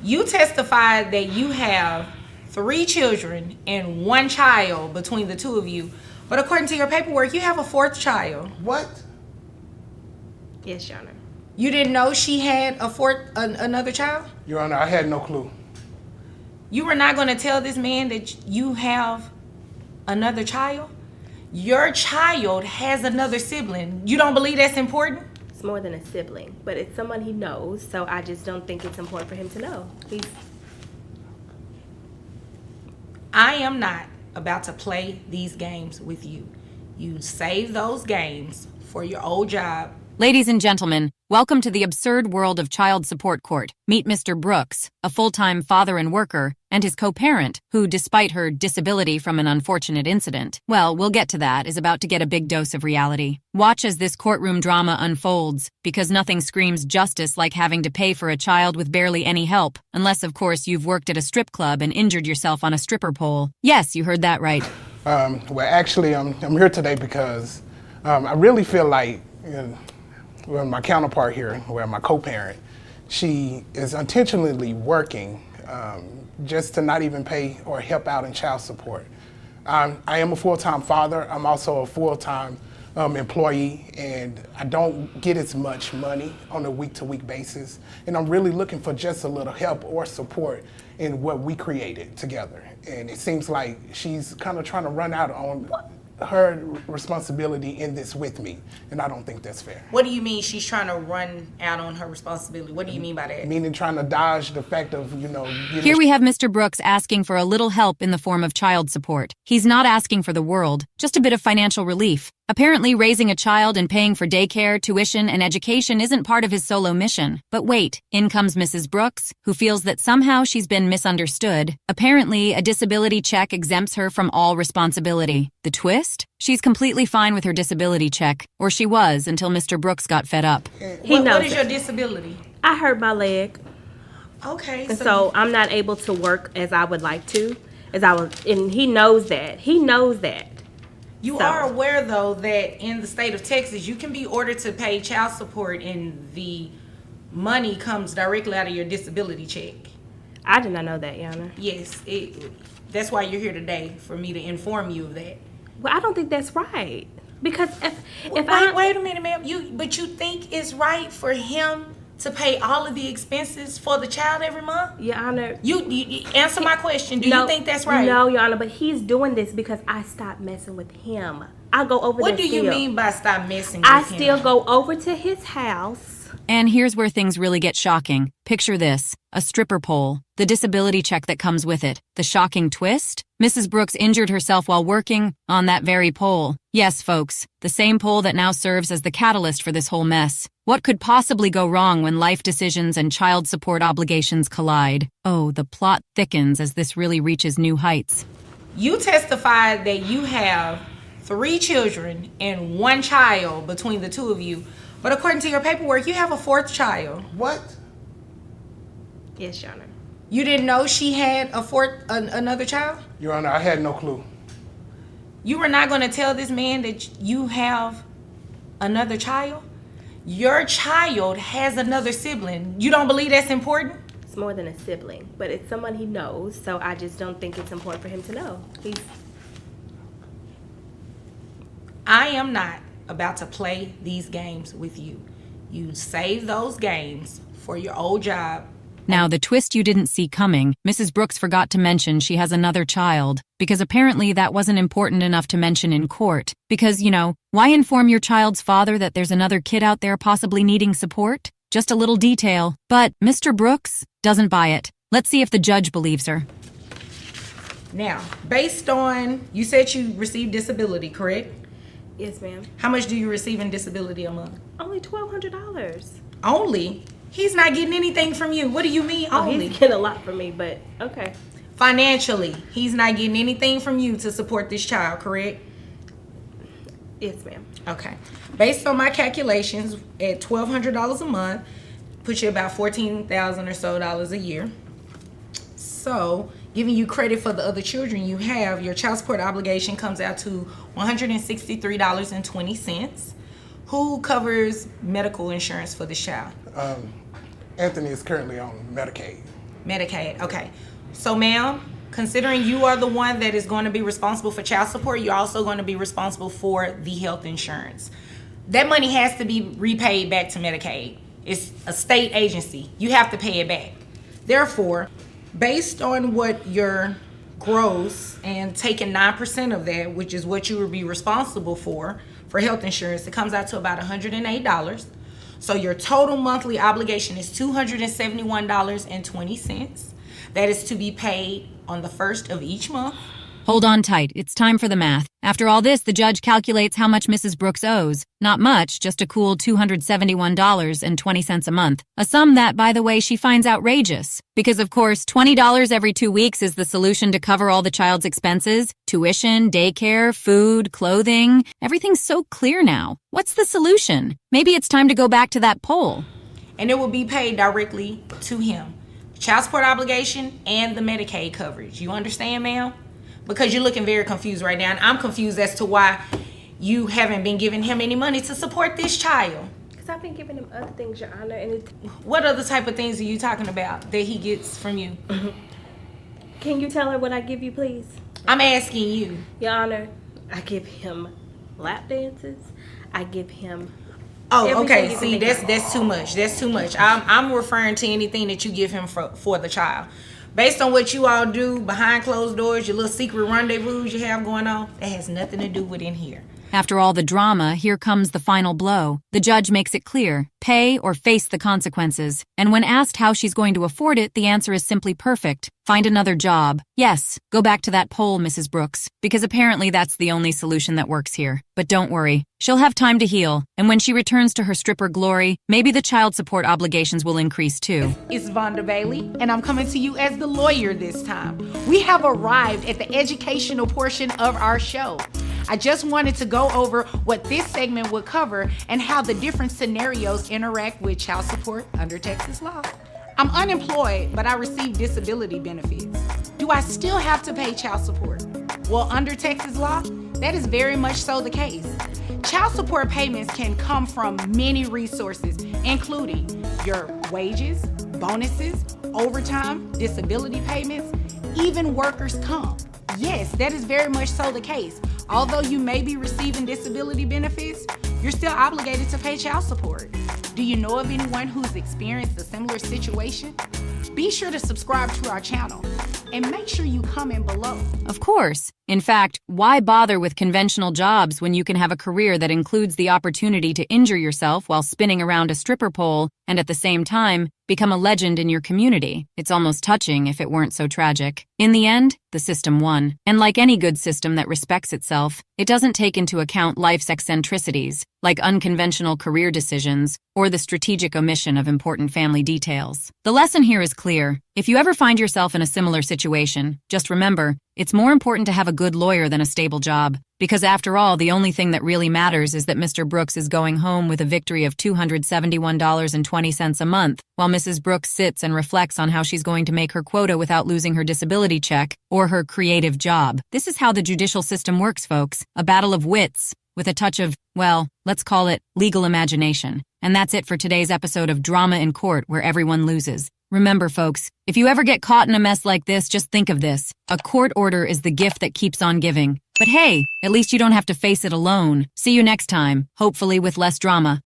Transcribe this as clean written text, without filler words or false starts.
You testified that you have 3 children and 1 child between the two of you. But according to your paperwork, you have a 4th child. What? Yes, Your Honor. You didn't know she had another child? Your Honor, I had no clue. You were not going to tell this man that you have another child? Your child has another sibling. You don't believe that's important? It's more than a sibling, but it's someone he knows, so I just don't think it's important for him to know. I am not about to play these games with you. You save those games for your old job. Ladies and gentlemen, welcome to the absurd world of child support court. Meet Mr. Brooks, a full-time father and worker, and his co-parent, who, despite her disability from an unfortunate incident, well, we'll get to that, is about to get a big dose of reality. Watch as this courtroom drama unfolds, because nothing screams justice like having to pay for a child with barely any help, unless, of course, you've worked at a strip club and injured yourself on a stripper pole. Yes, you heard that right. Well, actually, I'm here today because I really feel like my counterpart here, my co-parent, she is intentionally working just to not even pay or help out in child support. I am a full-time father. I'm also a full-time employee, and I don't get as much money on a week-to-week basis. And I'm really looking for just a little help or support in what we created together. And it seems like she's kind of trying to run out on her responsibility in this with me, and I don't think that's fair. What do you mean she's trying to run out on her responsibility? What do you mean by that? Meaning trying to dodge the fact of, Here we have Mr. Brooks asking for a little help in the form of child support. He's not asking for the world, just a bit of financial relief. Apparently, raising a child and paying for daycare, tuition, and education isn't part of his solo mission. But wait, in comes Mrs. Brooks, who feels that somehow she's been misunderstood. Apparently, a disability check exempts her from all responsibility. The twist? She's completely fine with her disability check, or she was until Mr. Brooks got fed up. What is your disability? I hurt my leg. Okay. So I'm not able to work as I would like to, and he knows that. He knows that. You are aware, though, that in the state of Texas, you can be ordered to pay child support and the money comes directly out of your disability check. I did not know that, Your Honor. Yes, that's why you're here today, for me to inform you of that. Well, I don't think that's right. Because Wait a minute, ma'am. But you think it's right for him to pay all of the expenses for the child every month? Your Honor. You answer my question. Do you think that's right? No, Your Honor, but he's doing this because I stopped messing with him. I go over there. What do you mean by stop messing with him? I still go over to his house. And here's where things really get shocking. Picture this, a stripper pole, the disability check that comes with it. The shocking twist? Mrs. Brooks injured herself while working on that very pole. Yes, folks, the same pole that now serves as the catalyst for this whole mess. What could possibly go wrong when life decisions and child support obligations collide? Oh, the plot thickens as this really reaches new heights. You testified that you have 3 children and 1 child between the two of you. But according to your paperwork, you have a 4th child. What? Yes, Your Honor. You didn't know she had another child? Your Honor, I had no clue. You were not going to tell this man that you have another child? Your child has another sibling. You don't believe that's important? It's more than a sibling, but it's someone he knows, so I just don't think it's important for him to know. I am not about to play these games with you. You save those games for your old job. Now, the twist you didn't see coming, Mrs. Brooks forgot to mention she has another child, because apparently that wasn't important enough to mention in court. Because, why inform your child's father that there's another kid out there possibly needing support? Just a little detail. But Mr. Brooks doesn't buy it. Let's see if the judge believes her. Now, based on, you said you received disability, correct? Yes, ma'am. How much do you receive in disability a month? Only $1,200. Only? He's not getting anything from you. What do you mean only? He's getting a lot from me, but okay. Financially, he's not getting anything from you to support this child, correct? Yes, ma'am. Okay. Based on my calculations, at $1,200 a month, puts you about $14,000 or so a year. So, giving you credit for the other children you have, your child support obligation comes out to $163.20. Who covers medical insurance for this child? Anthony is currently on Medicaid. Medicaid. Okay. So, ma'am, considering you are the one that is going to be responsible for child support, you're also going to be responsible for the health insurance. That money has to be repaid back to Medicaid. It's a state agency. You have to pay it back. Therefore, based on what your gross and taking 9% of that, which is what you would be responsible for health insurance, it comes out to about $108. So your total monthly obligation is $271.20. That is to be paid on the first of each month. Hold on tight. It's time for the math. After all this, the judge calculates how much Mrs. Brooks owes. Not much, just a cool $271.20 a month. A sum that, by the way, she finds outrageous. Because, of course, $20 every 2 weeks is the solution to cover all the child's expenses. Tuition, daycare, food, clothing. Everything's so clear now. What's the solution? Maybe it's time to go back to that poll. And it will be paid directly to him. Child support obligation and the Medicaid coverage. You understand, ma'am? Because you're looking very confused right now, and I'm confused as to why you haven't been giving him any money to support this child. Because I've been giving him other things, Your Honor, and What other type of things are you talking about that he gets from you? Can you tell her what I give you, please? I'm asking you. Your Honor, I give him lap dances. I give him Oh, everything okay. you See, can think that's too much. That's too much. I'm referring to anything that you give him for the child. Based on what you all do behind closed doors, your little secret rendezvous you have going on, that has nothing to do with in here. After all the drama, here comes the final blow. The judge makes it clear, pay or face the consequences. And when asked how she's going to afford it, the answer is simply perfect. Find another job. Yes, go back to that poll, Mrs. Brooks, because apparently that's the only solution that works here. But don't worry, she'll have time to heal. And when she returns to her stripper glory, maybe the child support obligations will increase too. It's Vonda Bailey, and I'm coming to you as the lawyer this time. We have arrived at the educational portion of our show. I just wanted to go over what this segment would cover and how the different scenarios interact with child support under Texas law. I'm unemployed, but I receive disability benefits. Do I still have to pay child support? Well, under Texas law, that is very much so the case. Child support payments can come from many resources, including your wages, bonuses, overtime, disability payments, even workers' comp. Yes, that is very much so the case. Although you may be receiving disability benefits, you're still obligated to pay child support. Do you know of anyone who's experienced a similar situation? Be sure to subscribe to our channel and make sure you comment below. Of course. In fact, why bother with conventional jobs when you can have a career that includes the opportunity to injure yourself while spinning around a stripper pole and at the same time become a legend in your community? It's almost touching if it weren't so tragic. In the end, the system won. And like any good system that respects itself, it doesn't take into account life's eccentricities, like unconventional career decisions or the strategic omission of important family details. The lesson here is clear. If you ever find yourself in a similar situation, just remember, it's more important to have a good lawyer than a stable job. Because after all, the only thing that really matters is that Mr. Brooks is going home with a victory of $271.20 a month, while Mrs. Brooks sits and reflects on how she's going to make her quota without losing her disability check or her creative job. This is how the judicial system works, folks. A battle of wits, with a touch of, well, let's call it legal imagination. And that's it for today's episode of Drama in Court, where everyone loses. Remember, folks, if you ever get caught in a mess like this, just think of this. A court order is the gift that keeps on giving. But hey, at least you don't have to face it alone. See you next time, hopefully with less drama.